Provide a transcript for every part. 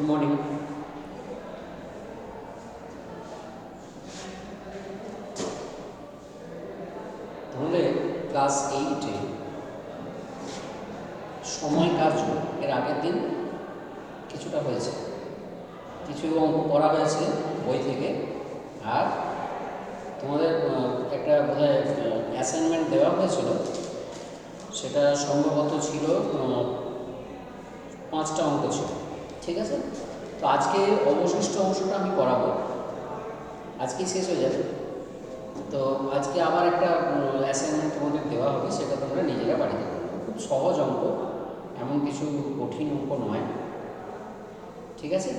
Good morning. তাহলে class 8-এ সময় কার্য এর আগের দিন কিছুটা হয়েছে, কিছু অঙ্ক করা হয়েছে বই থেকে। আর তোমাদের একটা বোধহয় অ্যাসাইনমেন্ট দেওয়া হয়েছিল, সেটা সম্ভবত ছিল 5টা অঙ্ক ছিল। ঠিক আছে, তো আজকে অবশিষ্ট অংশটা আমি করাবো, আজকেই শেষ হয়ে যাবে। তো আজকে আবার একটা অ্যাসাইনমেন্ট তোমাদের দেওয়া হবে, সেটা তোমরা নিজেরা বাড়িতে করবে। খুব সহজ অঙ্ক, এমন কিছু কঠিন অঙ্ক নয়। ঠিক আছে,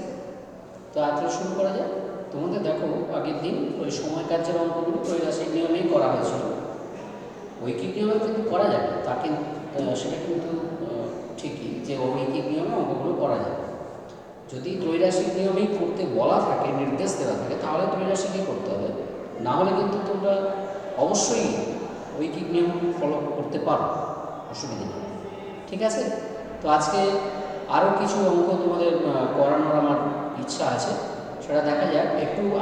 তো আজকে শুরু করা যায়। তোমাদের দেখো, আগের দিন ওই সময় কার্যের অঙ্কগুলো ত্রৈরাশিক নিয়মেই করা হয়েছিল। ঐকিক নিয়মে কিন্তু করা যাবে, তাকে সেটা কিন্তু ঠিকই যে ঐকিক নিয়মে অঙ্কগুলো করা যাবে। যদি ত্রৈরাশিক নিয়মেই করতে বলা থাকে, নির্দেশ দেওয়া থাকে, তাহলে ত্রৈরাশিকই করতে হবে। না হলে কিন্তু তোমরা অবশ্যই ঐকিক নিয়ম ফলো করতে পারো, অসুবিধা নেই। ঠিক আছে, তো আজকে আরও কিছু অঙ্ক তোমাদের করানোর আমার ইচ্ছা আছে, সেটা দেখা যাক।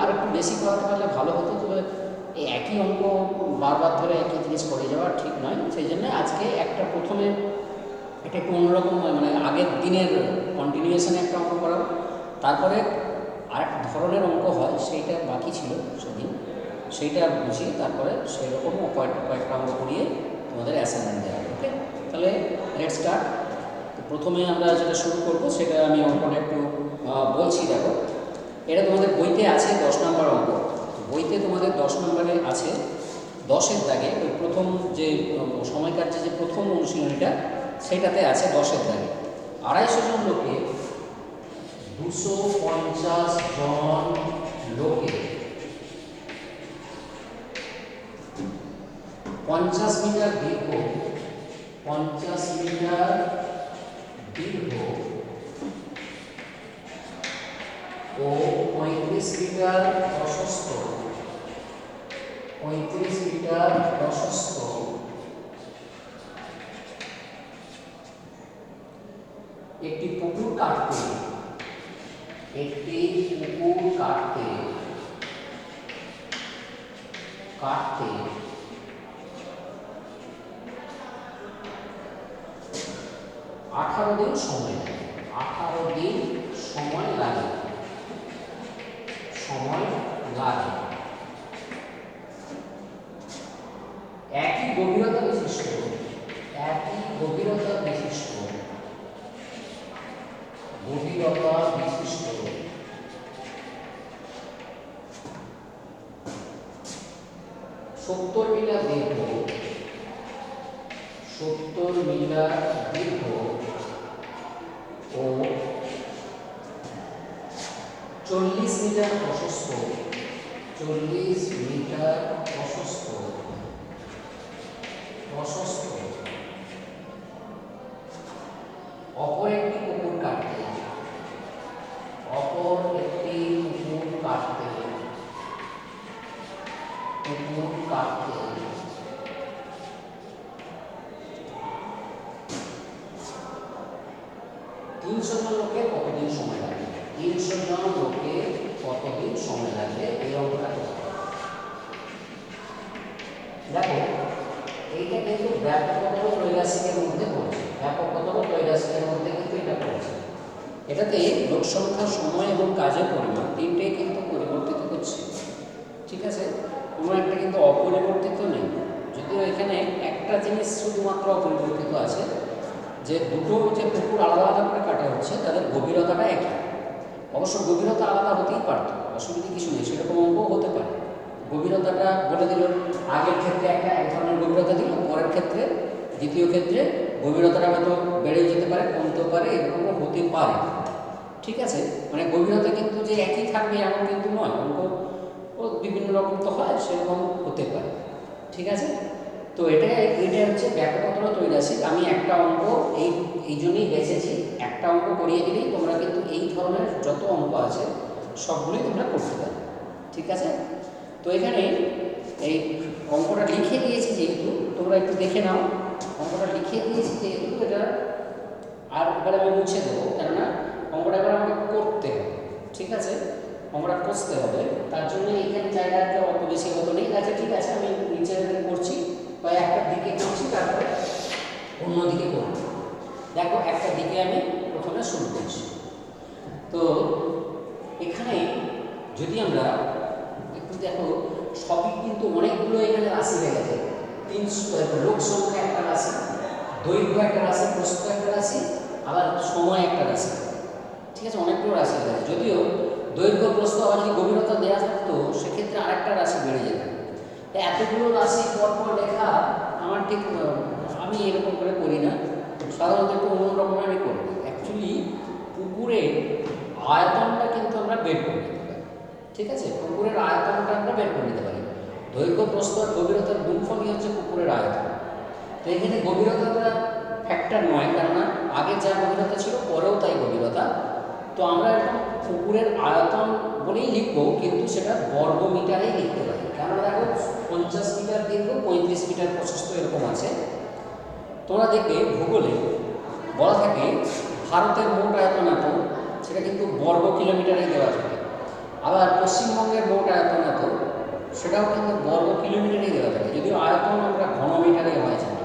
আর একটু বেশি করাতে পারলে ভালো হতো, তবে এই একই অঙ্ক বারবার ধরে একই জিনিস করে যাওয়া ঠিক নয়। সেই জন্য আজকে প্রথমে এটা একটু অন্যরকম, মানে আগের দিনের কন্টিনিউয়েশনে একটা অঙ্ক করাবো, তারপরে আরেক ধরনের অঙ্ক হয়, সেইটা বাকি ছিল সেদিন, সেইটা বুঝিয়ে তারপরে সেই রকম কয়েকটা অঙ্ক করিয়ে তোমাদের অ্যাসাইনমেন্ট দেওয়া হবে। ওকে, তাহলে লেটস স্টার্ট। তো প্রথমে আমরা যেটা শুরু করব, সেটা আমি অঙ্কটা একটু বলছি। দেখো, এটা তোমাদের বইতে আছে 10 নম্বর অঙ্ক। বইতে তোমাদের 10 নম্বরে আছে 10-এর দাগে, ওই প্রথম যে সময় কার্যে যে প্রথম অনুশীলনীটা, সেটাতে আছে 10-এর দাগে 250 জন লোকে 250 জন লোকে 50 মিটার দীর্ঘ 50 মিটার দীর্ঘ ও 35 মিটার প্রশস্ত 35 মিটার প্রশস্ত একটি পুকুর কাটতে কাটতে 18 দিন সময় লাগে। 18 দিন সময় লাগে। একই গভীরতা বিশিষ্ট 70 মিটার দীর্ঘ ও 40 মিটার প্রশস্ত 40 মিটার প্রশস্ত অপর একটি পুকুর কাটতে 300 জন লোকের কতদিন সময় লাগবে? 300 জন লোকের কতদিন সময় লাগবে এই অঙ্কটা করতে হবে। দেখো, এইটা কিন্তু ব্যাপকতর ত্রৈরাশিকের মধ্যে পড়ছে। কিন্তু এটা পড়ছে। এটাতে লোক সংখ্যা, সময় এবং কাজের পরিমাণ তিনটেই কিন্তু পরিবর্তিত হচ্ছে। ঠিক আছে, কোনো একটা কিন্তু অপরিবর্তিত নেই। যদিও এখানে একটা জিনিস শুধুমাত্র অপরিবর্তিত আছে, যে দুটো যে পুকুর আলাদা আলাদা করে কাটা হচ্ছে, তাদের গভীরতাটা একই। অবশ্য গভীরতা আলাদা হতেই পারত, অসুবিধা কিছু নেই, সেরকম অঙ্কও হতে পারে। গভীরতাটা বলে দিল, আগের ক্ষেত্রে এক ধরনের গভীরতা দিল, পরের ক্ষেত্রে, দ্বিতীয় ক্ষেত্রে গভীরতাটা হয়তো বেড়ে যেতে পারে, কমতেও পারে, এরকমও হতে পারে। ঠিক আছে, মানে গভীরতা কিন্তু যে একই থাকবে এমন কিন্তু নয়, অঙ্ক বিভিন্ন রকম তো হয়, সেরকম হতে পারে। ঠিক আছে, তো এটা হচ্ছে ব্যাপকতর ত্রৈরাশিক। আমি একটা অঙ্ক এই জন্যই বেছেছি, একটা অঙ্ক করিয়ে দিলেই তোমরা কিন্তু এই ধরনের যত অঙ্ক আছে সবগুলোই তোমরা করতে পারবে। ঠিক আছে, তো এখানে এই অঙ্কটা লিখে দিয়েছি যেহেতু, তোমরা একটু দেখে নাও। অঙ্কটা লিখে দিয়েছি যেহেতু, এটা আর এবার আমি মুছে দেবো, কেননা অঙ্কটা এবার আমাকে করতে হবে, ঠিক আছে, অঙ্কটা কষতে হবে। তার জন্য এখানে জায়গাটা অত বেশি মতো নেই। আচ্ছা ঠিক আছে, আমি নিচে করছি বা একটা দিকে করছি, তারপরে অন্যদিকে করব। দেখো একটা দিকে আমি প্রথমে শুরু করছি। তো এখানে যদি আমরা একটু দেখো, সবই কিন্তু অনেকগুলো এখানে রাশি হয়ে গেছে। 300 লোক সংখ্যা একটা রাশি, দৈর্ঘ্য একটা রাশি, প্রস্থ একটা রাশি, আবার সময় একটা রাশি, ঠিক আছে, অনেকগুলো রাশি হয়ে গেছে। যদিও দৈর্ঘ্য প্রস্থ আবার যদি গভীরতা দেওয়া থাকতো সেক্ষেত্রে আরেকটা রাশি বেড়ে যেত। তাই এতগুলো রাশি পরপর লেখা আমার ঠিক, আমি এরকম করে করি না, সাধারণত একটু অন্যরকম আমি করি। অ্যাকচুয়ালি পুকুরের আয়তনটা কিন্তু আমরা বের করে নিতে পারি, ঠিক আছে, পুকুরের আয়তনটা আমরা বের করে নিতে পারি। দৈর্ঘ্য প্রস্থ আর গভীরতার গুণফলই হচ্ছে পুকুরের আয়তন। তো এখানে গভীরতাটা ফ্যাক্টর নয়, কেননা আগে যা গভীরতা ছিল পরেও তাই গভীরতা। তো আমরা এরকম পুকুরের আয়তন বলেই লিখবো, কিন্তু সেটা বর্গ মিটারেই লিখতে পারি। কেননা দেখো 50 মিটার দীর্ঘ, 35 মিটার প্রশস্ত এরকম আছে। তোমরা দেখবে ভূগোলে বলা থাকে ভারতের মোট আয়তন এত, সেটা কিন্তু বর্গ কিলোমিটারেই দেওয়া থাকে। আবার পশ্চিমবঙ্গের মোট আয়তন এত, সেটাও কিন্তু বর্গ কিলোমিটারেই দেওয়া থাকে, যদিও আয়তন আমরা ঘনমিটারে হয় জানি।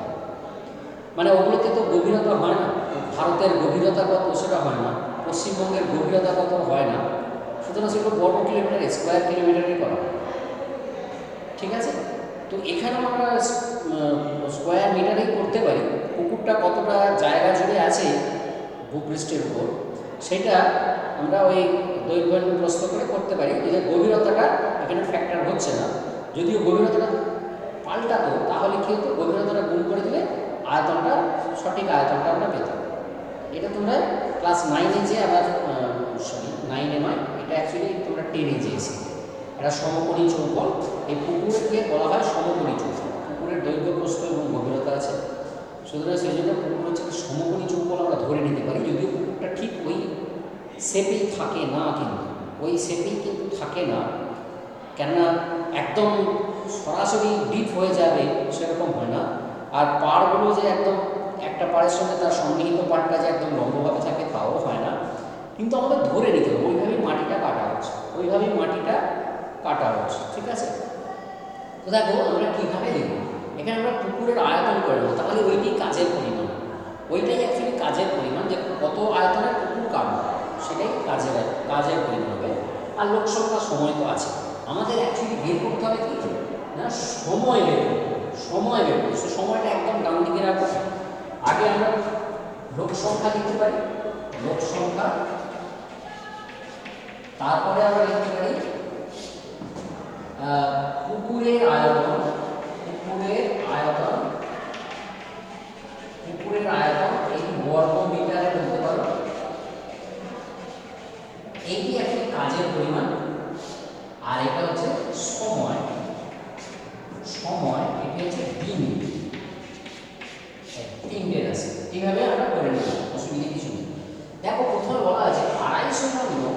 মানে ওগুলোতে তো গভীরতা হয় না, ভারতের গভীরতা কত সেটা হয় না, পশ্চিমবঙ্গের গভীরতা কত হয় না, সুতরাং সেগুলো বর্গ কিলোমিটারে, স্কোয়ার কিলোমিটারে করা, ঠিক আছে। তো এখানেও আমরা স্কোয়ার মিটারেই করতে পারি। পুকুরটা কতটা জায়গা জুড়ে আছে ভূপৃষ্ঠের উপর, সেটা আমরা ওই দৈর্ঘ্য প্রস্থ করে করতে পারি। যদি গভীরতাটা এখানে ফ্যাক্টর হচ্ছে না, যদিও গভীরতাটা পাল্টাতো তাহলে কী হতো, গভীরতাটা গুণ করে দিলে আয়তনটা, সঠিক আয়তনটা আমরা পেতাম। এটা তোমরা ক্লাস 9-এ যে আবার, সরি 9-এ নয়, এটা অ্যাকচুয়ালি তোমরা 10-এ যে এসে এটা সমকোণী চৌকোণ। এই পুকুরকে বলা হয় সমকোণী চৌকোণ। পুকুরের দৈর্ঘ্য প্রস্থ এবং গভীরতা আছে, সুতরাং সেই জন্য পুকুর হচ্ছে সমকোণী চৌকোণ আমরা ধরে নিতে পারি। যদিও পুকুরটা ঠিক ওই শেপেই থাকে না, কিন্তু ওই শেপেই কিন্তু থাকে না, কেননা একদম সরাসরি ডিপ হয়ে যাবে সেরকম হয় না। আর পাড়গুলো যে একদম একটা পাড়ের সঙ্গে তার সন্নিহিত পাড়টা যে একদম লম্বভাবে থাকে তাও হয় না, কিন্তু আমাদের ধরে নিতে হবে ওইভাবেই মাটিটা কাটা হচ্ছে, ওইভাবেই মাটিটা কাটা হচ্ছে, ঠিক আছে। তো দেখো আমরা কীভাবে লিখব, এখানে আমরা পুকুরের আয়তন করে নেবো, তাহলে ওইটাই কাজের পরিমাণ, ওইটাই অ্যাকচুয়ালি কাজের পরিমাণ, যে কত আয়তনের পুকুর কাটবো সেটাই কাজের পরিমাণ হবে। আর লোক সংখ্যা সময় তো আছে, আমাদের অ্যাকচুয়ালি বের করতে হবে কি না, সময় বের করতে হবে, সময় বের করতে। সে সময়টা একদম ডান দিকে রাখবো। আগে আমরা লোক সংখ্যা লিখতে পারি, লোক সংখ্যা, তারপরে আমরা লিখতে পারি পুকুরের আয়তন, পুকুরের আয়তন, পুকুরের আয়তন এই বর্গ মিটারে বলতে পারো। এইটি একটি কাজের পরিমাণ, আর এটা হচ্ছে সময়, সময় এটি হচ্ছে দিন, তিনটে রাশি। এইভাবে আমরা করে নেব, অসুবিধা কিছু নেই। দেখো প্রথমে বলা আছে 250 জন লোক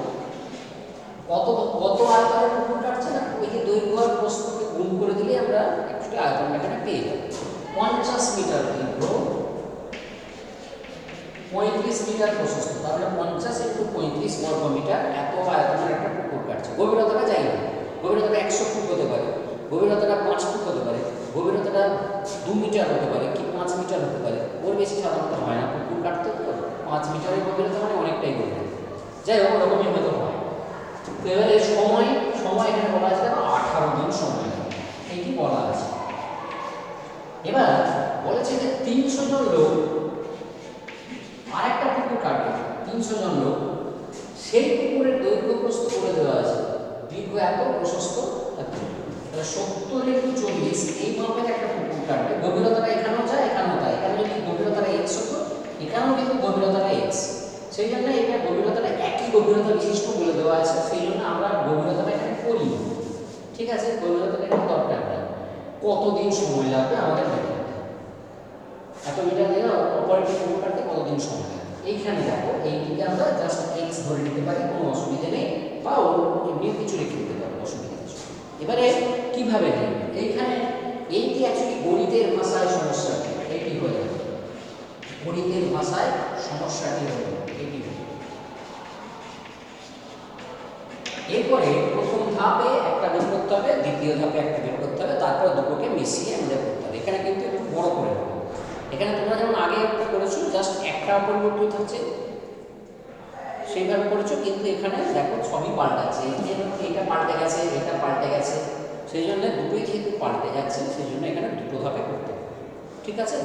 কত কত আয়তনের পুকুর কাটছে না, ওই যে দৈর্ঘ্য আর প্রস্থকে গুণ করে দিলে আমরা একটু আয়তনটা এখানে পেয়ে যাব। 50 মিটার দীর্ঘ, 35 মিটার প্রশস্ত, তাহলে 50 × 35 বর্গ মিটার এত আয়তনের একটা পুকুর কাটছে। গভীরতাটা যাই না, গভীরতাটা 100 ফুট হতে পারে, গভীরতাটা 5 ফুট হতে পারে, গভীরতাটা 2 মিটার হতে পারে, কি 5 মিটার হতে পারে, ওর বেশি সাধারণত হয় না পুকুর কাটতে। তো 5 মিটারের গভীরতা মানে অনেকটাই গভীর, যাই হোক ওরকমই হয়তো হয়। তো এবারে সময়, সময় এখানে বলা আছে 18 দিন সময় লাগে, এইটি বলা আছে। এবার বলেছে যে 300 জন লোক আরেকটা পুকুর কাটবে, 300 জন লোক, সেই পুকুরের দৈর্ঘ্য প্রস্থ করে দেওয়া আছে, দীর্ঘ এত, প্রশস্ত এত, তাহলে 70 × 40 এই মাপের একটা পুকুর কাটবে। গভীরতাটা এখানেও যায়, এখানেও যায়, এখানে যদি গভীরতাটা x হতো, এখানেও কিন্তু গভীরতাটা x, সেই জন্য এটা গভীরতাটা একই গভীরতা বিশিষ্ট বলে দেওয়া আছে, সেই জন্য আমরা গভীরতাটা এখানে করি, ঠিক আছে, গভীরতাটা এখানে দরকার নেই। কতদিন সময় লাগবে আমাদের দেখতে হবে, এত মিটার দিয়ে অপারেটিভ পুকুর কাটতে কতদিন সময় লাগবে। এইখানে দেখো এইটিকে আমরা জাস্ট x ধরে নিতে পারি, কোনো অসুবিধা নেই, বা এমনি কিছু রেখে দিতে পারবো, অসুবিধা কিছু। এবারে কিভাবে লিখবে, এইখানে এইটি অ্যাকচুয়ালি গণিতের ভাষায় সমস্যাটি এইটি হয়ে যাবে, গণিতের ভাষায় সমস্যাটি হয়ে যাবে এইটি। এরপরে প্রথম ধাপে একটা বের করতে হবে, দ্বিতীয় ধাপে একটা বের করতে হবে, তারপর দুটোকে মিশিয়ে আমাদের করতে হবে। এখানে কিন্তু একটু বড় করে নেবো। এখানে তোমরা যেমন আগে করেছো জাস্ট একটা পরিবর্তিত হচ্ছে সেইভাবে করেছো, কিন্তু এখানে দেখো সবই পাল্টাচ্ছে। এটা পাল্টে গেছে, এটা পাল্টে গেছে, সেই জন্য দুটোই যেহেতু পাল্টে যাচ্ছে সেই জন্য এখানে দুটো ধাপে করতে হবে। ঠিক আছে,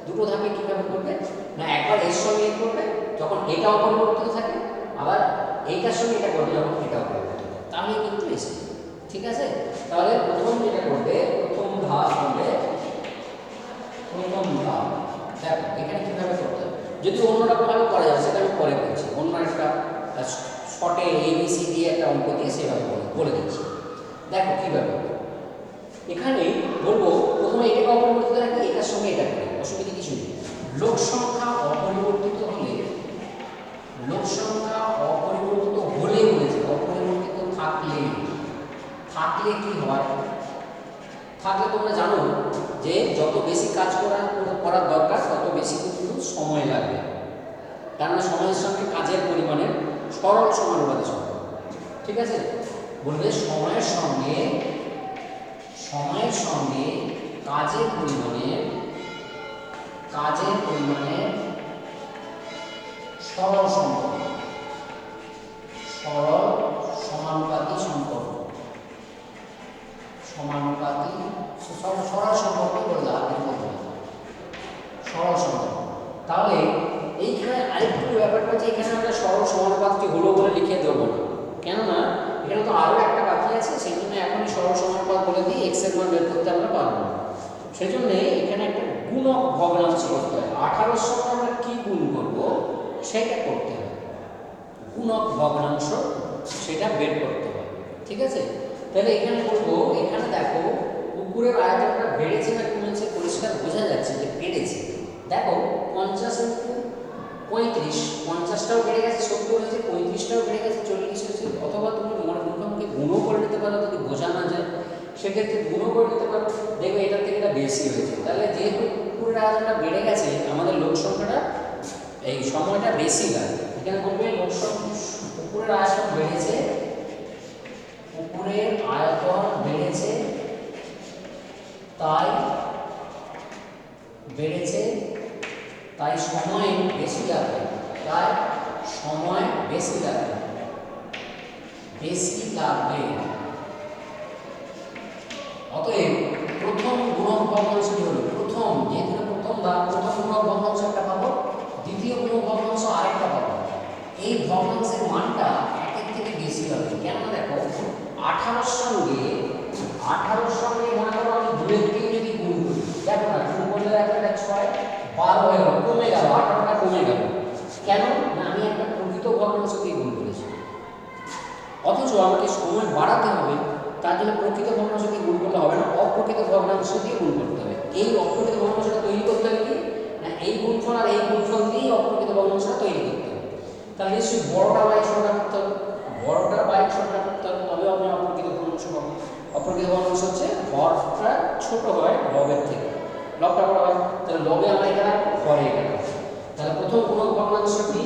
দুটো ধাপে কীভাবে করবে না, একবার এর সঙ্গে এ করবে যখন এটা অপরিবর্তিত থাকে, আবার এইটার সঙ্গে এটা করবে যখন এটা অপরিবর্তিত থাকে, তাহলে কিন্তু এসে। ঠিক আছে, তাহলে প্রথম যেটা করবে, প্রথম ধাপ হবে, প্রথম ধাপ দেখো এখানে কীভাবে করতে হবে। যদি অন্যরকমভাবে করা যাবে সেটা আমি পরে বলছি, অন্য একটা শর্টে ABC দিয়ে একটা অঙ্ক দিয়ে সেভাবে বলে দিচ্ছি। দেখো কীভাবে এখানে বলবো, প্রথমে এটাকে অপরিবর্তিত রাখি, এটার সঙ্গে এটা করি, অসুবিধা কিছু নেই। লোক সংখ্যা অপরিবর্তিত হলে, লোক সংখ্যা অপরিবর্তিত হলে বলেছে, অপরিবর্তিত থাকলে, থাকলে কি হয়, থাকলে তোমরা জানো যে যত বেশি কাজ করার দরকার তত বেশি কিন্তু সময় লাগবে, কারণ সময়ের সঙ্গে কাজের পরিমাণের সরল সমানুপাতিক সম্পর্ক। ঠিক আছে, বলবে সময়ের সঙ্গে কাজের পরিমাণের সরল সম্পর্ক, সরল সমানুপাতিক সম্পর্ক, সরল সম্পর্ক বললে আপনি বলবেন সরল সম্পর্ক। তাহলে এইখানে আরেকটু ব্যাপারটা হচ্ছে, এখানে আমরা সরল সমানুপাতটি হলো বলে লিখে দেবো না, কেননা এখানে তো আরও একটা বাকি আছে, সেই জন্য এখনই সরল সমানুপাত বলে দিয়ে এক্স এর মান বের করতে আমরা পারবো না। সেই জন্য এখানে একটা গুণক ভগ্নাংশ করতে হয়। 18 সঙ্গে আমরা কি গুণ করব সেটা করতে হবে, গুণক ভগ্নাংশ সেটা বের করতে হবে। ঠিক আছে, তাহলে এখানে বলবো, এখানে দেখো পুকুরের আয়তনটা বেড়েছে না কমেছে, পরিষ্কার বোঝা যাচ্ছে যে বেড়েছে। দেখো 50 ইন্টু 35, 50টাও বেড়ে গেছে, 70 হয়েছে, 35টাও বেড়ে গেছে, 40 হয়েছে। অথবা তুমি মুখোমুখি গুণও করে নিতে পারো, যদি বোঝা না যায় সেক্ষেত্রে গুণও করে নিতে পারো, দেখবে এটার থেকে এটা বেশি হয়েছে। তাহলে যেহেতু পুকুরের আয়তনটা বেড়ে গেছে, আমাদের লোক সংখ্যাটা এই সময়টা বেশি লাগে। এখানে বলবে লোক সংখ্যা, পুকুরের আয়তন বেড়েছে, পুকুরের আয়তন বেড়েছে তাই সময় বেশি লাগবে, অতএব প্রথম গুণক ভগ্নাংশটি হলো, প্রথম যেহেতু প্রথম গুণক ভগ্নাংশ একটা পাবো, দ্বিতীয় গুণক ভগ্নাংশ আরেকটা পাবো। এই ভগ্নাংশের মানটা একের থেকে বেশি হবে, কেননা দেখো 18 সঙ্গে মনে করো আমি দুয়ের দিকে যদি গুণ করি, দেখো না গুণ করলে দেখো এটা 6 12 হয়ে গেল, কমে গেল, 18টা কমে গেল, কেন না আমি একটা প্রকৃত ভগ্নাংশ দিয়ে গুণ করেছি। অথচ আমাকে সময় বাড়াতে হবে, তার জন্য প্রকৃত ভগ্নাংশ দিয়ে গুণ করলে হবে না, অপ্রকৃত ভগ্নাংশ দিয়ে গুণ করতে হবে। এই অপ্রকৃত ভগ্নাংশটা তৈরি করতে হবে কি না, এই গুণফল আর এই গুণফল দিয়েই অপ্রকৃত ভগ্নাংশটা তৈরি করতে হবে। তাহলে নিশ্চয়ই বড়টা বাই ছোটটা করতে হবে, তবে আমি অপ্রকৃত ভগ্নাংশ পাবো। অপ্রকৃত ভগ্নাংশ হচ্ছে হরটা ছোট হয় লবের থেকে, লবটা বড় হয়, তাহলে লবে আমরা এটা হরে এটা। তাহলে প্রথম গুণক ভগ্নাংশটি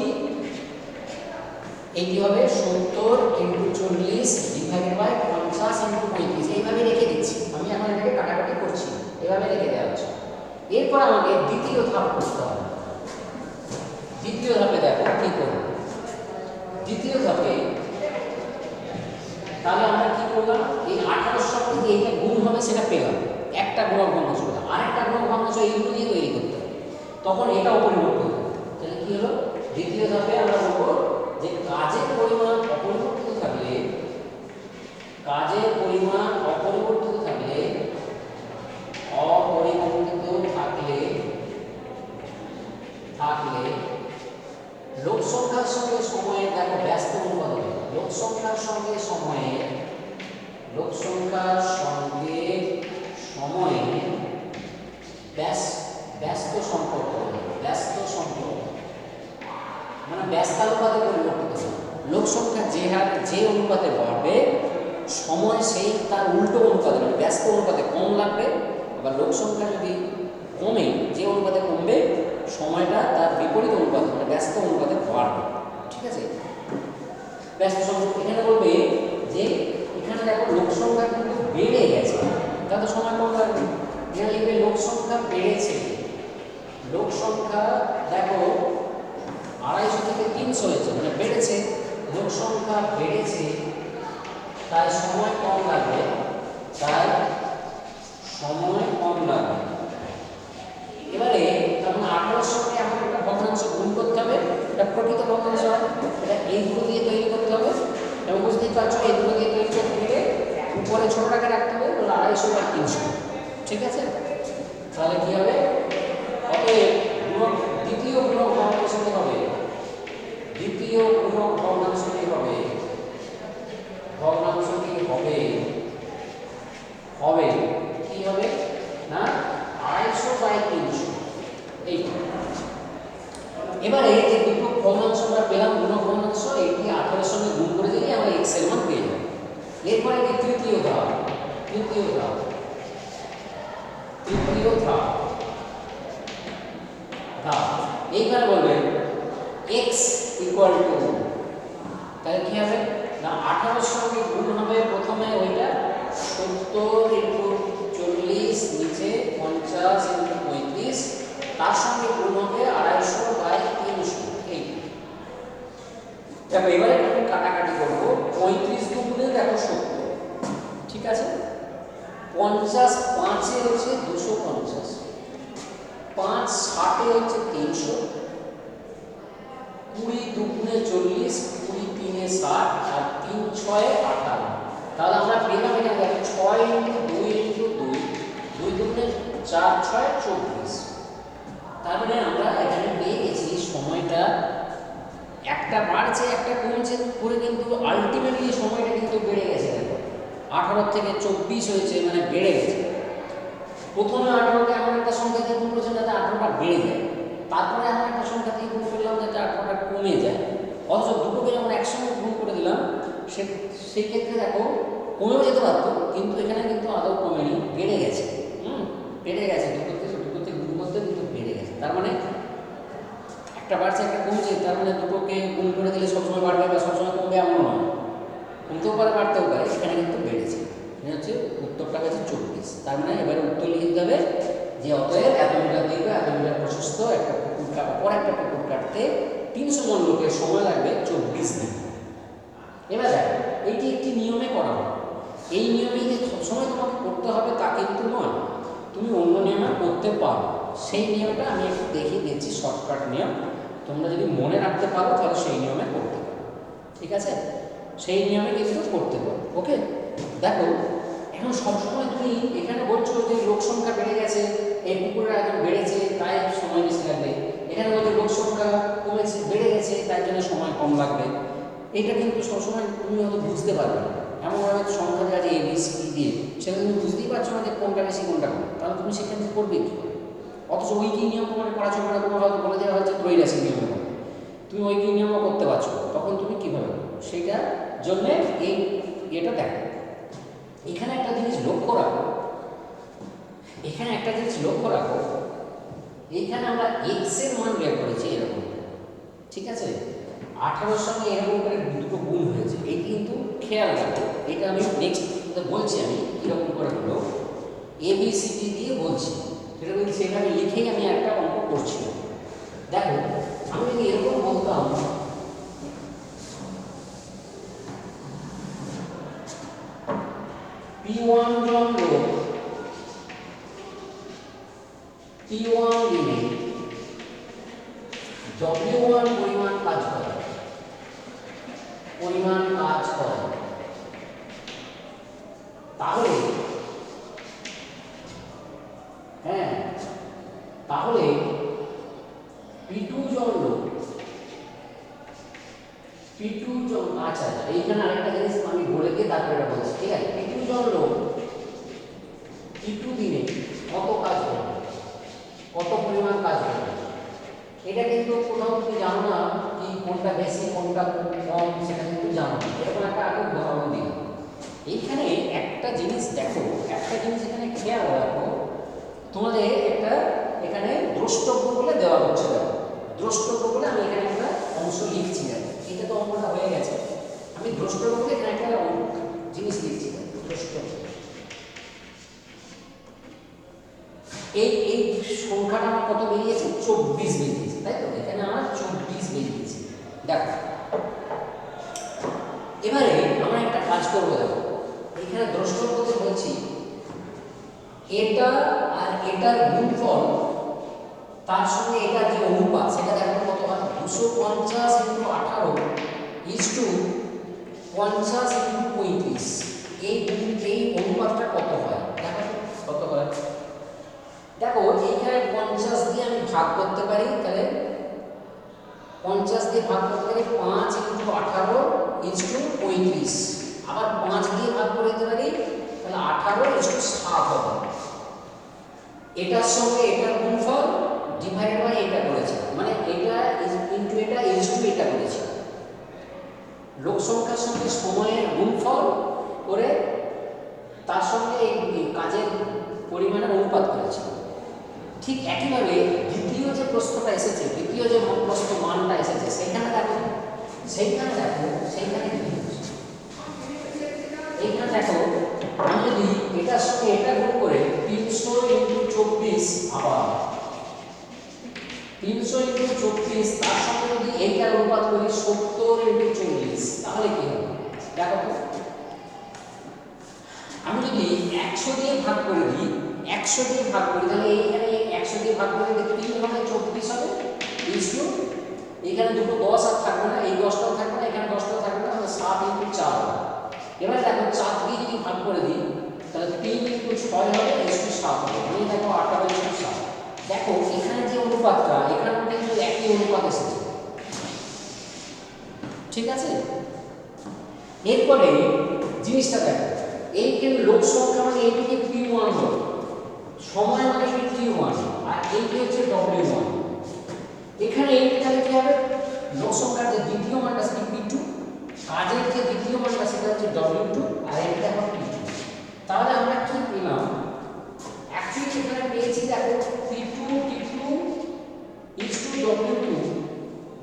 এইটি হবে 70 × 40 ডিভাইডেড বাই 50 × 35, এইভাবে রেখে দিচ্ছি আমি, এখন এটাকে কাটাকাটি করছি, এভাবে রেখে দেওয়া হচ্ছে। এরপর আমাকে দ্বিতীয় ধাপ করতে হবে। দ্বিতীয় ধাপে দেখো কি করব, দ্বিতীয় ধাপে তাহলে আমরা কি করলাম, এই 18 সঙ্গে এইটা গুণ হবে সেটা পেলাম, একটা গুণক ভগ্নাংশ পেলাম, আরেকটা গুণক ভগ্নাংশ এইগুলো দিয়ে তৈরি করতে হবে, তখন এটা অপরিবর্তিত। তাহলে কি হলো, দ্বিতীয় ধাপে আমরা বলবো যে কাজের পরিমাণ অপরিবর্তিত থাকলে, লোক সংখ্যার সঙ্গে সময়ের দেখো ব্যস্ত অনুপাত হবে, লোক সংখ্যার সঙ্গে সময়ের ব্যস্ত সম্পর্ক মানে ব্যস্তানুপাতে পরিবর্তিত হবে। লোক সংখ্যা যে হারে যে অনুপাতে বাড়বে, সময় সেই তার উল্টো অনুপাতে মানে ব্যস্ত অনুপাতে কম লাগবে। আবার লোক সংখ্যা যদি কমে, যে অনুপাতে কমবে সময়টা তার বিপরীত অনুপাতে মানে ব্যস্ত অনুপাতে বাড়বে। ঠিক আছে, ব্যস্ত সম্পর্ক এখানে বলবে যে এখানে দেখো লোক সংখ্যা কিন্তু বেড়ে গেছে, তা তো সময় কম লাগবে। এখানে লিখবে লোক সংখ্যা বেড়েছে, লোক সংখ্যা দেখো 250 থেকে 300 হয়েছে, মানে বেড়েছে, লোক সংখ্যা বেড়েছে, তাই সময় কম লাগবে, তাই সময় কম লাগবে। এবারে তখন 18 সঙ্গে আমাকে একটা ভগ্নাংশ গুণ করতে হবে, এটা প্রকৃত ভগ্নাংশ হয়, এটা এই দুটো দিয়ে তৈরি করতে হবে, এবং বুঝতেই পারছো এই দুটো দিয়ে তৈরি করতে গেলে উপরে ছোটটাকে রাখতে হবে, 250 বা 300, ঠিক আছে? তাহলে কি হবে? অতএব দ্বিতীয় গুণক ভগ্নাংশ কি হবে? দ্বিতীয় গুণক ভগ্নাংশ কি হবে? ভগ্নাংশ কি হবে? হবে কি হবে না 250/300। এই এবারে যে দুটো ভগ্নাংশ আমরা পেলাম, গুণক ভগ্নাংশ, এটি 18 এর সঙ্গে গুণ করে দিলে আমরা x এর মান পেয়ে যাব। এরপরে কি তৃতীয় ধাপ, তৃতীয় ধাপ, তৃতীয় ধাপ, এইখানে বলবেন x ইকুয়াল টু, তাহলে কি হবে না 18 এর সঙ্গে গুণ হবে প্রথমে ওইটা 70 ইনটু 40 নিচে 50 ইনটু 35, তার সঙ্গে গুণ হবে 250/300। এই দেখো এবারে আমি কাটাকাটি করব, 35 দুগুণে দেখো 70, ঠিক আছে? 50 5 এ হচ্ছে 250, 5 60 এ হচ্ছে 300, 20 দুগুণে 40, 20 3 এ 60, আর 3 6 এ 58। তাহলে আমরা পেলাম এখানে দেখো 6 ইনটু 2 ইনটু 2, 2 দুগুণে 4 6 24। তার মানে আমরা এখানে পেয়ে গেছি সময়টা একটা বাড়ছে একটা কমছে করে, কিন্তু আলটিমেটলি সময়টা কিন্তু বেড়ে গেছে। দেখো 18 থেকে 24 হয়েছে, মানে বেড়ে গেছে। প্রথমে 18কে এমন একটা সংখ্যা দিয়ে গুণ করেছেন যাতে 18টা বেড়ে যায়, তারপরে এমন একটা সংখ্যা দিয়ে গুণ করলাম যাতে 18টা কমে যায়। অথচ দুটোকে যখন একসঙ্গে গুণ করে দিলাম সেই ক্ষেত্রে দেখো কমেও যেতে পারতো, কিন্তু এখানে কিন্তু আদৌ কমেনি, বেড়ে গেছে। বেড়ে গেছে, দুটোতে গুণ করতে কিন্তু বেড়ে গেছে। তার মানে একটা বাড়ছে একটা কমছে, তার মানে দুটোকে গুণ করে দিলে সবসময় বাড়বে বা সবসময় কমবে এমন নয়, কমতেও পারে বাড়তেও পারে। এখানে কিন্তু বেড়েছে, এখানে হচ্ছে উত্তরটা হচ্ছে 24। তার মানে এবারে উত্তর লিখতে হবে যে অতএব এত মিটার দীর্ঘ, এত মিটার প্রশস্ত একটা পুকুর অপর একটা পুকুর কাটতে 300 জন লোকের সময় লাগবে 24 দিন। এবার দেখো এইটি একটি নিয়মে করা হয়, এই নিয়মে যে সবসময় তোমাকে করতে হবে তা কিন্তু নয়, তুমি অন্য নিয়মে করতে পারো। সেই নিয়মটা আমি একটু দেখিয়ে দিচ্ছি, শর্টকাট নিয়ম, তোমরা যদি মনে রাখতে পারো তাহলে সেই নিয়মে করতে পারো, ঠিক আছে? সেই নিয়মে কিন্তু করতে পারো। ওকে, দেখো এখন সবসময় তুমি এখানে বলছো যে লোক সংখ্যা বেড়ে গেছে, এই পুকুরের আয়তন বেড়েছে তাই সময় বেশি লাগবে, এখানে বলছে লোক সংখ্যা কমেছে বেড়ে গেছে তাই জন্য সময় কম লাগবে। এটা কিন্তু সবসময় তুমি হয়তো বুঝতে পারবে না, এমনভাবে সংখ্যা দেওয়া আছে ABCD দিয়ে, সেটা তুমি বুঝতেই পারছো না যে কোনটা বেশি কোনটা কম, তাহলে তুমি সেখানে করবে কি? অথচ ঐকিক নিয়ম তোমার পড়াশোনা করে তোমার হয়তো বলে দেওয়া হচ্ছে ত্রৈরাশিক নিয়মে, তুমি ঐকিক নিয়মও করতে পারছো, তখন তুমি কীভাবে করবে? সেইটার জন্যে এই এটা দেখো, এখানে একটা জিনিস লক্ষ্য রাখো, এখানে একটা জিনিস লক্ষ্য রাখো, এইখানে আমরা x এর মান বের করেছি এরকম, ঠিক আছে? 18 সঙ্গে এরকম করে দুটো গুণ হয়েছে, এই কিন্তু খেয়াল রাখো। এটা আমি নেক্সট বলছি আমি কীরকম করে হলো, ABCD দিয়ে বলছি, সেটা বলছি সেখানে লিখেই আমি একটা অঙ্ক করছি। দেখো আমি যদি এরকম বলতাম P1 জন লোক P1 দিনে W1 পরিমাণ কাজ করে, তাহলে হ্যাঁ, তাহলে P2 জন লোক P2 জন, আচ্ছা এইখানে আরেকটা জিনিস আমি বলে দিয়ে তারপরে এটা বলছি, ঠিক আছে? P2 জন লোক P2 দিনে কত কাজ করে, কত পরিমাণ কাজ করে, এটা কিন্তু কোথাও তুমি জানো না কি কোনটা বেশি কোনটা কম, সেটা কিন্তু জানো না। এরকম একটা আগে উদাহরণ দিই। এইখানে একটা জিনিস দেখো, একটা জিনিস এখানে খেয়াল রাখো, তোমাদের একটা এখানে দ্রষ্টব্য বলে দেওয়া হচ্ছে, দেখো দ্রষ্টব্য বলে আমি এখানে একটা অংশ লিখছি। এটা তো অঙ্কটা হয়ে গেছে, আমি দ্রষ্টব্য বলে এখানে একটা জিনিস লিখছি এই এই সংখ্যাটা আমার কত বেরিয়েছে 24 বেরিয়েছে তাই তো এখানে আমার 24 বেরিয়েছে দেখো এবারে আমরা একটা কাজ করব দেখো এখানে দ্রষ্টব্যতে বলছি এটা আর এটার গুণফল তার সঙ্গে এটার যে অনুপাত সেটা দেখো কত হয় 250 × 18 ইজ টু 50 × 35 এই অনুপাতটা কত হয় দেখো কত হয় দেখো এইখানে 50 দিয়ে আমি ভাগ করতে পারি তাহলে 50 দিয়ে ভাগ করতে পারি 5 × 18 ইজ টু 35 আবার 5 দিয়ে ভাগ করে দিতে পারি তাহলে 18 ইজ টু 7 হবে এটার সঙ্গে এটার গুণফল ডিভাইডেড বাই এটা করেছে মানে এটা ইনটু এটা ইজ টু এটা করেছে লোক সংখ্যার সঙ্গে সময়ের গুণফল করে তার সঙ্গে এই কাজের পরিমাণের অনুপাত করেছে ঠিক একইভাবে দ্বিতীয় যে প্রশ্নটা এসেছে দ্বিতীয় যে প্রশ্ন মানটা এসেছে সেইখানে দেখো এইখানে দেখো আমি যদি এটার সঙ্গে এটা গুণ করে 300 × 24 আবার 300 × 24 তার সঙ্গে যদি এইটার অনুপাত করি 70 × 40 তাহলে কি হবে দেখো আমি যদি 100 দিয়ে ভাগ করে দিই 100 দিয়ে ভাগ করি তাহলে এইখানে 100 দিয়ে ভাগ করে দিলে 3 হবে 24 হবে ইনটু এখানে দুটো 10 আর থাকবে না এই 10টাও থাকবে না এখানে 10টাও থাকবে না তাহলে 7 × 4 হবে এবারে দেখো 4 দিয়ে যদি ভাগ করে দিই তাহলে 3 × 6 হবে ইনটু 7 হবে মানে দেখো 8 হবে ইনটু 7 দেখো এখানে যে অনুপাতটা এখানে কিন্তু একই অনুপাত এসেছে ঠিক আছে এরপরে জিনিসটা দেখো এইখানে লোক সংখ্যা মানে এইদিকে P1 হবে সময় মানে কি T1 আর এইটি হচ্ছে W1 এখানে এইটা তাহলে কি হবে লোক সংখ্যার যে দ্বিতীয় মানটা সেটা P2 কাজের যে দ্বিতীয় মানটা সেটা হচ্ছে W2 আর এইটা হবে P2 তাহলে আমরা কি পেলাম অ্যাকচুয়ালি এখানে পেয়েছি দেখো P2 T2 is to W2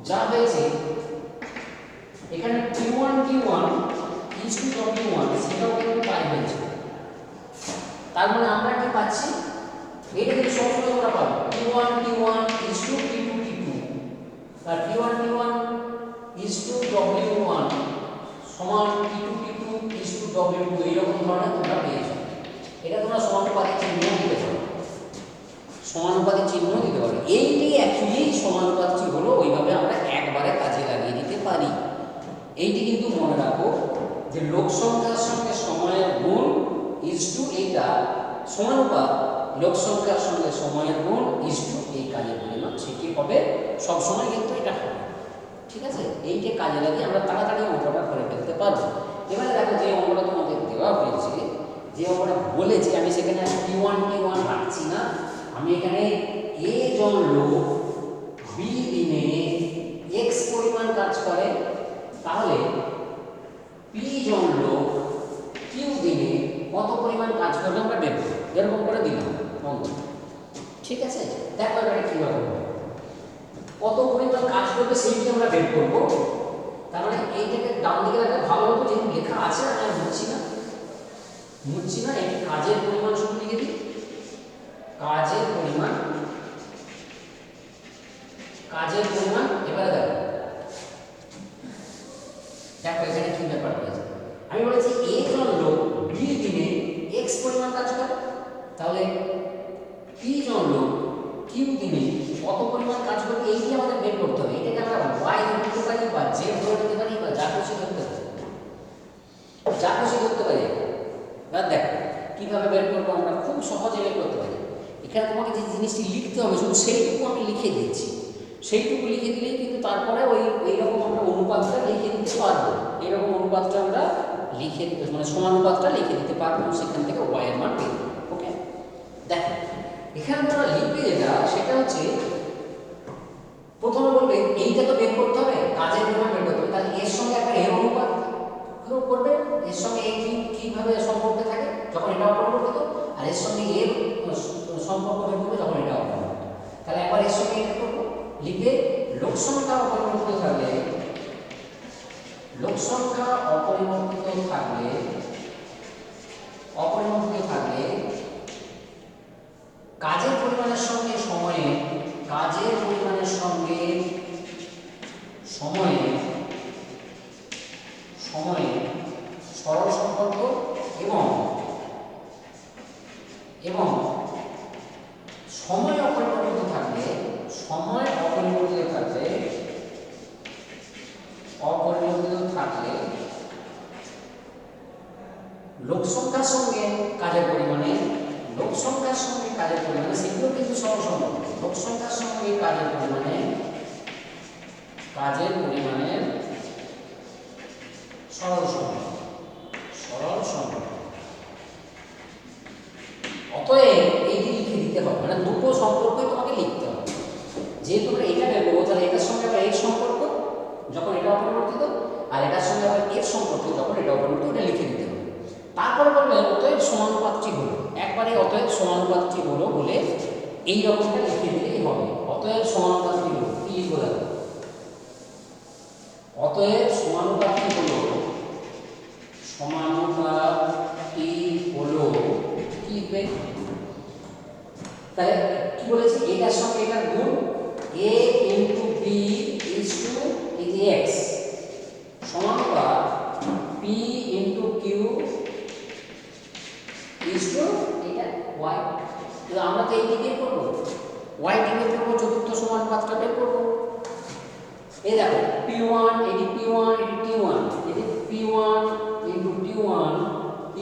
যা হয়েছে এখানে T1 is to W1 সেটাও কিন্তু তাই হয়েছে তার মানে আমরা কি পাচ্ছি এটা কিন্তু সবসময় আমরা পাবো T1 is to T2 R T1 is to W1 সমান T2 is to W2 এইরকম ধরনের তোমরা পেয়েছো এটা তোমরা সমানুপাতিক চিহ্ন দিতে পারো সমানুপাতিক চিহ্ন দিতে পারো এইটাই অ্যাকচুয়ালি সমানুপাতিক হলো ওইভাবে আমরা একবারে কাজে লাগিয়ে দিতে পারি এইটি কিন্তু মনে রাখো যে লোক সংখ্যার সঙ্গে সময়ের গুণ ইজ টু এইটা সমানুপাত লোক সংখ্যার সঙ্গে সময়ের গুণ ইজ টু এই কাজের পরিমাণ সেটি হবে সব সময় কিন্তু এটা হবে ঠিক আছে এইটা কাজে লাগিয়ে আমরা তাড়াতাড়ি অঙ্কটা করে ফেলতে পারবো এবারে দেখো যে অঙ্কটা তোমাদের দেওয়া হয়েছে যে অঙ্কটা বলেছি আমি সেখানে T1 রাখছি না আমি এখানে A জন লোক B দিনে X পরিমাণ কাজ করে তাহলে P জন লোক Q দিনে কত পরিমাণ কাজ করবে আমরা বের করব এরকম করে দিলাম অঙ্ক ঠিক আছে দেখো এটা কিভাবে হবে কত পরিমাণ কাজ করবে সেইটা আমরা বের করব তার মানে এইটাকে ডান দিকে রাখলে ভালো হতো যেহেতু লেখা আছে আমি আর মুছছি না এই কাজের পরিমাণ শুধু লিখে দিই কাজের পরিমাণ এবারে দেখো এখানে কি ব্যাপার হয়েছে আমি বলেছি A জন লোক B দিনে X পরিমাণ কাজ করে তাহলে P জন লোক Q দিনে কত পরিমাণ কাজ করবে এইটি আমাদের বের করতে হবে এটাকে আমরা Y ধরে নিতে পারি বা Z ধরে নিতে পারি বা যা খুশি ধরতে পারি এবার দেখো কিভাবে বের করবো আমরা খুব সহজে বের করতে পারি এখানে তোমাকে যে জিনিসটি লিখতে হবে শুধু সেইটুকু আমি লিখে দিচ্ছি সেইটুকু লিখে দিলেই কিন্তু তারপরে এইরকম আমরা অনুপাতটা লিখে দিতে পারবো এইরকম অনুপাতটা আমরা লিখে দিতে মানে সমানুপাতটা লিখে দিতে পারবো সেখান থেকে Y এর মান পেয়ে ওকে দেখো এখানে আমরা লিখবে যেটা সেটা হচ্ছে প্রথমে বলবে এইটা তো বের করতে হবে কাজের পরিমাণ বের করতে হবে তাহলে এর সঙ্গে একটা এর অনুপাত করবে এর সঙ্গে এই কিভাবে সম্পর্ক থাকে যখন এটা অপরিবর্তিত আর এর সঙ্গে এর সম্পর্ক বের করবে যখন এটা অপরিবর্তিত তাহলে একবার এর সঙ্গে এটা করব লিখবে লোক সংখ্যা অপরিবর্তিত থাকলে অপরিবর্তিত থাকলে কাজের পরিমাণের সঙ্গে কাজের পরিমাণের সঙ্গে সময়ে সরল সম্পর্ক এবং সময় অপরিবর্তিত থাকলে লোক সংখ্যার সঙ্গে কাজের পরিমাণে সেগুলো কিন্তু সরল সম্পর্ক। লোক সংখ্যার সঙ্গে কাজের পরিমাণের সরল সম্পর্ক। অতএব এইটি লিখে দিতে হবে, মানে দুটো সম্পর্কই তোমাকে লিখতে হবে। যেহেতু আমরা এটা বের করবো, তাহলে এটার সঙ্গে আবার এর সম্পর্ক যখন এটা অপরিবর্তিত, আর এটার সঙ্গে আবার এর সম্পর্ক যখন এটা অপরিবর্তিত, এটা লিখে দিতে হবে। তারপরে বলবে অতএব সমানুপাতটি হলো, একবারে অতএব সমানুপাতটি হলো বলে এই রকমটা লিখে দিলেই হবে। অতএব সমানুপাতটি হলো কি লিখবো দেখো, অতএব সমানুপাতটি হলো কি লিখবে, তাহলে কি বলেছি, এটার সঙ্গে এটার গুণ a into b is to x সমানুপাত p into q is to এটা y। তো আমরা তো এই দিকে করব, y দিকে করব, চতুর্থ সমানুপাতটা বের করব। এই দেখো p1 এটি p1 এটি t1, এটি p1 into t1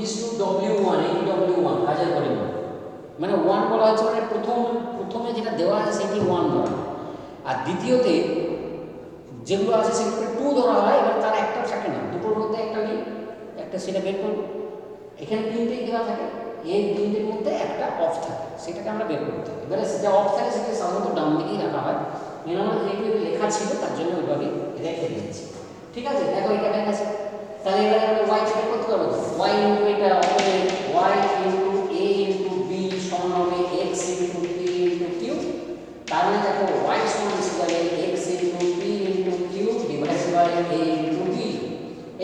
is to w1 এটি w1 কাজের পরিমাণ, মানে 1 বলা হচ্ছে, মানে প্রথমে যেটা দেওয়া আছে সেটি 1 ধরা, আর দ্বিতীয়তে যেগুলো আছে সেগুলো 2 ধরা হয়। এবার তার একটা থাকে না, দুটোর মধ্যে একটা নেই, একটা সেটা বের করব। এখানে তিনটেই দেওয়া থাকে, এই তিনটের মধ্যে একটা অফ থাকে, সেটাকে আমরা বের করতে হবে। এবারে যেটা অফ থাকে সেটা সাধারণত ডান দিকেই রাখা হয়, আমার যেগুলো লেখা ছিল তার জন্য ওইভাবে রেখে দিয়েছি। ঠিক আছে, দেখো এটা হয়ে গেছে। তাহলে এবারে আমরা y বের করতে পারবো, y ইনটু এটা অতএব y into a into b সমান হবে x into p into q। তার মানে দেখো y সমান হিসেবে x into p into q divided by a into b।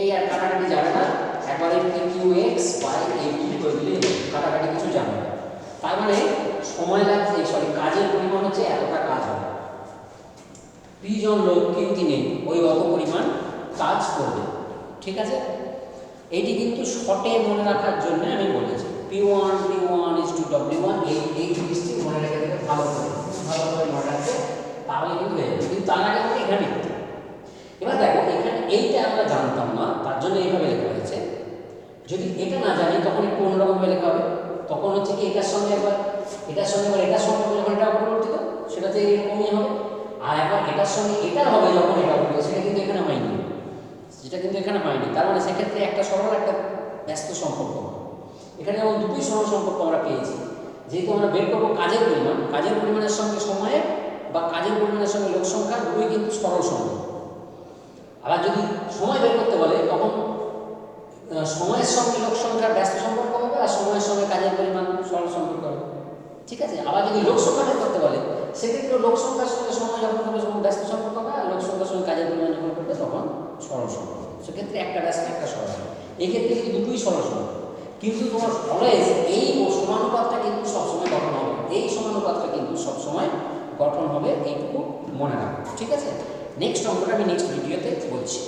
এই আর কাটাকাটি যাবে না, একবারে pqx বাই ab করে দিলে কাটাকাটি কিছু যাবে না। তার মানে সময় লাগছে, কাজের পরিমাণ হচ্ছে এতটা কাজ হবে, p জন লোক q দিনে ওই অত পরিমাণ কাজ করবে। ঠিক আছে, এইটি কিন্তু শর্টে মনে রাখার জন্য আমি বলেছি p1 is to w1, এই জিনিসটি মনে রেখে দেবে ভালো করে মনে রাখবে, তাহলে কিন্তু হয়ে যাবে। কিন্তু তার আগে আমাকে এখানে লিখতে হবে। এবার দেখো এখানে এইটা আমরা জানতাম না, তার জন্য এইভাবে লেখা হয়েছে। যদি এটা না জানি তখন একটু অন্যরকমভাবে লেখা হবে, তখন হচ্ছে কি এটার সঙ্গে একবার এটার সম্পর্ক যখন এটা অপরিবর্তিত সেটাতে এরকমই হবে, আর একবার এটার সঙ্গে এটার হবে যখন এটা অপরিবর্তিত, সেটা কিন্তু এখানে হয়নি, তার মানে সেক্ষেত্রে একটা সরল একটা ব্যস্ত সম্পর্ক হবে। এখানে যেমন দুটোই সরল সম্পর্ক আমরা পেয়েছি, যেহেতু আমরা বের করবো কাজের পরিমাণের সঙ্গে সময়ের বা কাজের পরিমাণের সঙ্গে লোক সংখ্যা, দুটোই কিন্তু সরল সম্পর্ক। আবার যদি সময় বের করতে বলে তখন সময়ের সঙ্গে লোক সংখ্যার ব্যস্ত সম্পর্ক হবে, আর সময়ের সঙ্গে কাজের পরিমাণ সরল সম্পর্ক হবে। ঠিক আছে, আবার যদি লোক সংখ্যা বের করতে বলে সেক্ষেত্রে লোক সংখ্যার সঙ্গে সময় যখন করবে তখন ব্যস্ত সম্পর্ক হবে, আর লোক সংখ্যার সঙ্গে কাজের পরিমাণ যখন করবে তখন সরল সম্পর্ক। সেক্ষেত্রে একটা ব্যস্ত একটা সরল হবে, এই ক্ষেত্রে কিন্তু দুটোই সরল সম্পর্ক। কিন্তু তোমার অলওয়েজ এই সমানুপাতটা কিন্তু সবসময় গঠন হবে, এইটুকু মনে রাখো। ঠিক আছে, নেক্সট অঙ্কটা আমি নেক্সট ভিডিওতে বলছি।